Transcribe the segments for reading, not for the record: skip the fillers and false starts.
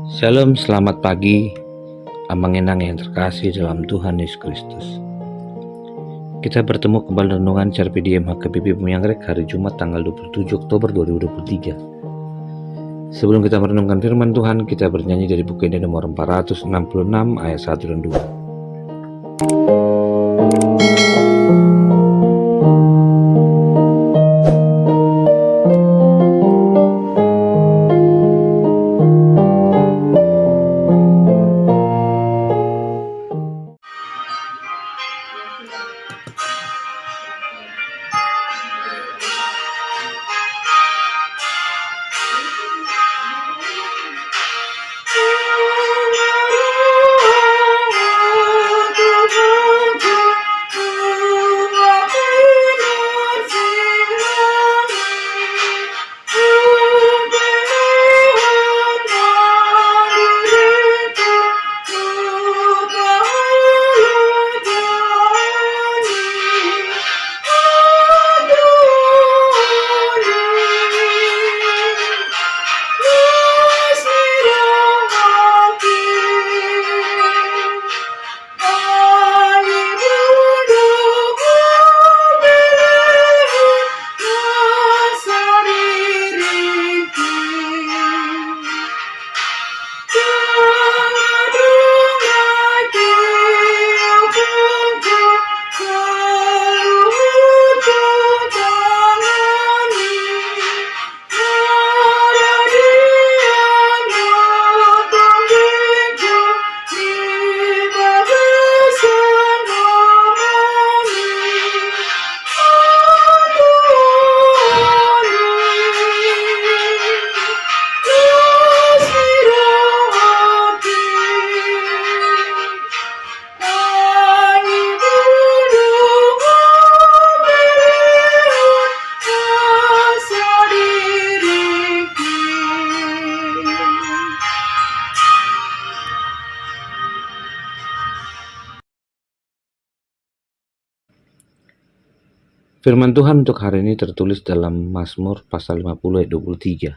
Shalom, selamat pagi, amang-enang yang terkasih dalam Tuhan Yesus Kristus. Kita bertemu kembali renungan CRPDM HKBP Bumi hari Jumat tanggal 27 Oktober 2023. Sebelum kita merenungkan firman Tuhan, kita bernyanyi dari buku ini nomor 466 ayat 1 dan 2. Firman Tuhan untuk hari ini tertulis dalam Mazmur pasal 50 ayat 23.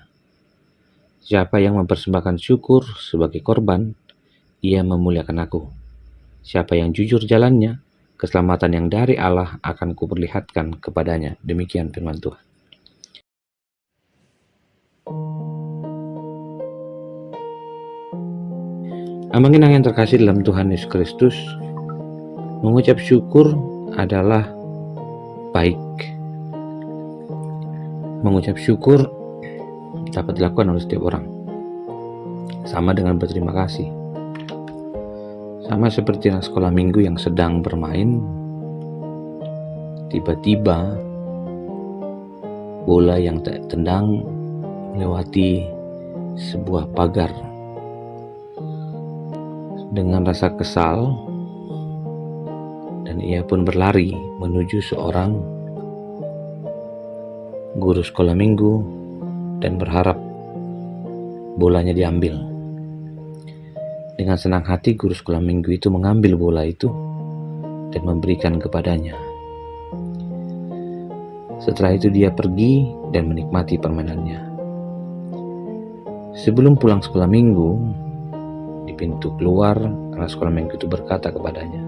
Siapa yang mempersembahkan syukur sebagai korban, ia memuliakan aku. Siapa yang jujur jalannya, keselamatan yang dari Allah akan kuperlihatkan kepadanya. Demikian firman Tuhan. Amang-enang yang terkasih dalam Tuhan Yesus Kristus, mengucap syukur adalah baik. Mengucap syukur dapat dilakukan oleh setiap orang. Sama dengan berterima kasih. Sama seperti anak sekolah minggu yang sedang bermain, tiba-tiba bola yang tendang melewati sebuah pagar. Dengan rasa kesal, dan ia pun berlari menuju seorang guru sekolah minggu dan berharap bolanya diambil. Dengan senang hati guru sekolah minggu itu mengambil bola itu dan memberikan kepadanya. Setelah itu dia pergi dan menikmati permainannya. Sebelum pulang sekolah minggu, di pintu keluar anak sekolah minggu itu berkata kepadanya,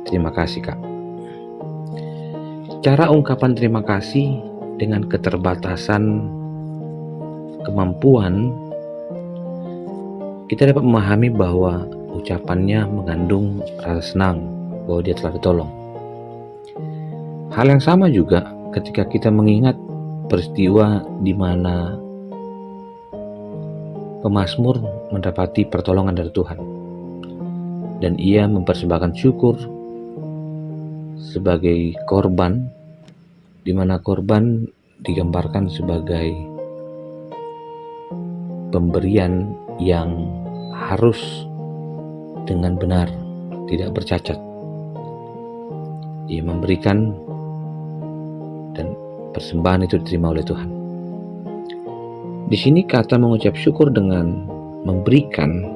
"Terima kasih, Kak." Cara ungkapan terima kasih dengan keterbatasan kemampuan, kita dapat memahami bahwa ucapannya mengandung rasa senang bahwa dia telah ditolong. Hal yang sama juga ketika kita mengingat peristiwa di mana pemazmur mendapati pertolongan dari Tuhan dan ia mempersembahkan syukur sebagai korban, di mana korban digambarkan sebagai pemberian yang harus dengan benar, tidak bercacat. Ia memberikan dan persembahan itu diterima oleh Tuhan. Di sini kata mengucap syukur dengan memberikan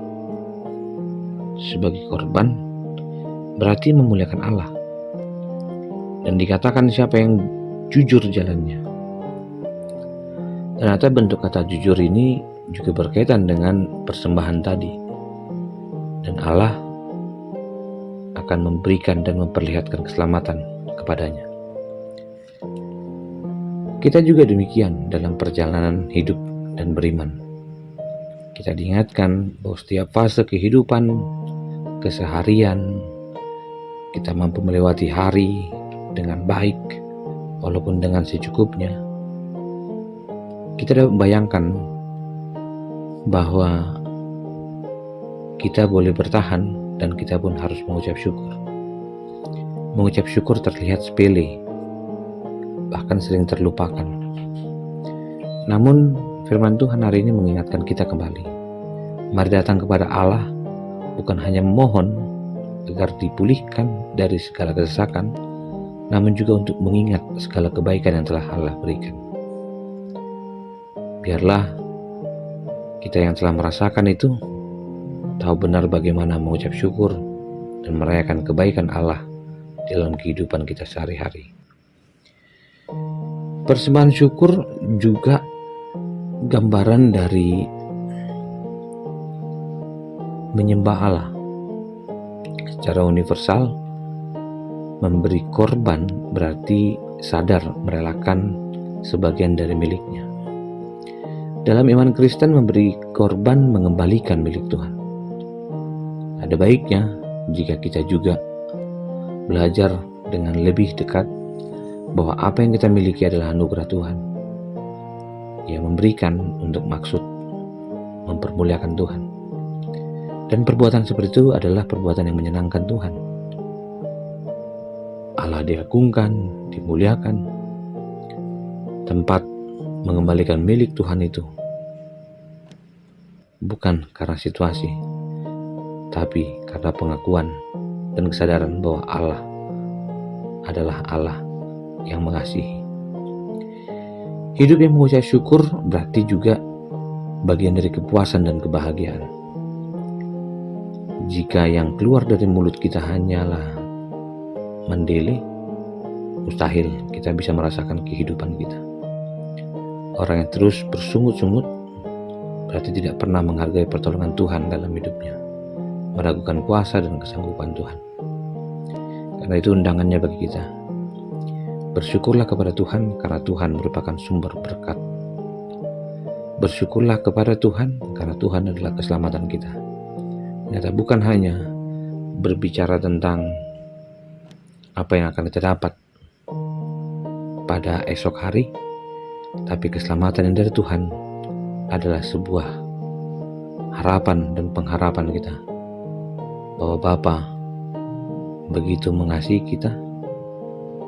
sebagai korban berarti memuliakan Allah. Dan dikatakan siapa yang jujur jalannya. Ternyata bentuk kata jujur ini juga berkaitan dengan persembahan tadi. Dan Allah akan memberikan dan memperlihatkan keselamatan kepadanya. Kita juga demikian dalam perjalanan hidup dan beriman. Kita diingatkan bahwa setiap fase kehidupan, keseharian, kita mampu melewati hari dengan baik, walaupun dengan secukupnya. Kita dapat membayangkan bahwa kita boleh bertahan dan kita pun harus mengucap syukur. Mengucap syukur terlihat sepele, bahkan sering terlupakan. Namun firman Tuhan hari ini mengingatkan kita kembali. Mari datang kepada Allah, bukan hanya memohon agar dipulihkan dari segala kesesakan, namun juga untuk mengingat segala kebaikan yang telah Allah berikan. Biarlah kita yang telah merasakan itu tahu benar bagaimana mengucap syukur dan merayakan kebaikan Allah dalam kehidupan kita sehari-hari. Persembahan syukur juga gambaran dari menyembah Allah. Secara universal, memberi korban berarti sadar merelakan sebagian dari miliknya. Dalam iman Kristen, memberi korban mengembalikan milik Tuhan. Ada baiknya jika kita juga belajar dengan lebih dekat bahwa apa yang kita miliki adalah anugerah Tuhan. Ia memberikan untuk maksud mempermuliakan Tuhan. Dan perbuatan seperti itu adalah perbuatan yang menyenangkan Tuhan. Allah diagungkan, dimuliakan. Tempat mengembalikan milik Tuhan itu bukan karena situasi, tapi karena pengakuan dan kesadaran bahwa Allah adalah Allah yang mengasihi. Hidup yang mengucap syukur berarti juga bagian dari kepuasan dan kebahagiaan. Jika yang keluar dari mulut kita hanyalah mendele, mustahil kita bisa merasakan kehidupan kita. Orang yang terus bersungut-sungut berarti tidak pernah menghargai pertolongan Tuhan dalam hidupnya, meragukan kuasa dan kesanggupan Tuhan. Karena itu undangannya bagi kita. Bersyukurlah kepada Tuhan karena Tuhan merupakan sumber berkat. Bersyukurlah kepada Tuhan karena Tuhan adalah keselamatan kita. Ternyata bukan hanya berbicara tentang apa yang akan kita dapat pada esok hari, tapi keselamatan yang dari Tuhan adalah sebuah harapan dan pengharapan kita bahwa Bapa begitu mengasihi kita.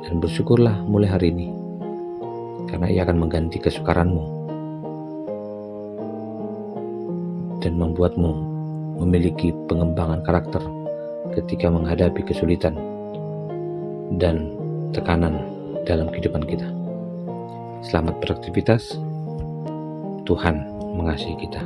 Dan bersyukurlah mulai hari ini, karena Ia akan mengganti kesukaranmu dan membuatmu memiliki pengembangan karakter ketika menghadapi kesulitan dan tekanan dalam kehidupan kita. Selamat beraktivitas. Tuhan mengasihi kita.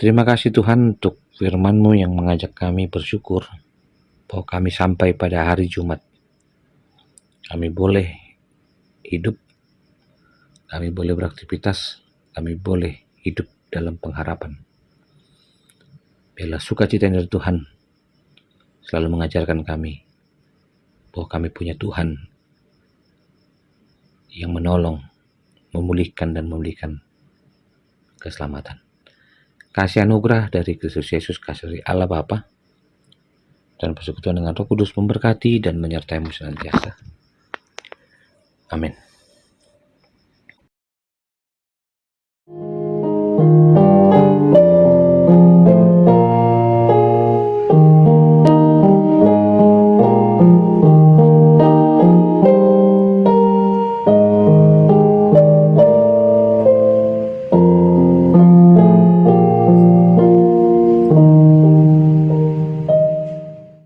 Terima kasih Tuhan untuk firman-Mu yang mengajak kami bersyukur bahwa kami sampai pada hari Jumat. Kami boleh hidup, kami boleh beraktivitas, kami boleh hidup dalam pengharapan. Biarlah sukacita dari Tuhan selalu mengajarkan kami bahwa kami punya Tuhan yang menolong, memulihkan dan memberikan keselamatan. Kasih anugerah dari Kristus Yesus, kasih dari Allah Bapa, dan persekutuan dengan Roh Kudus memberkati dan menyertai-mu senantiasa. Amin.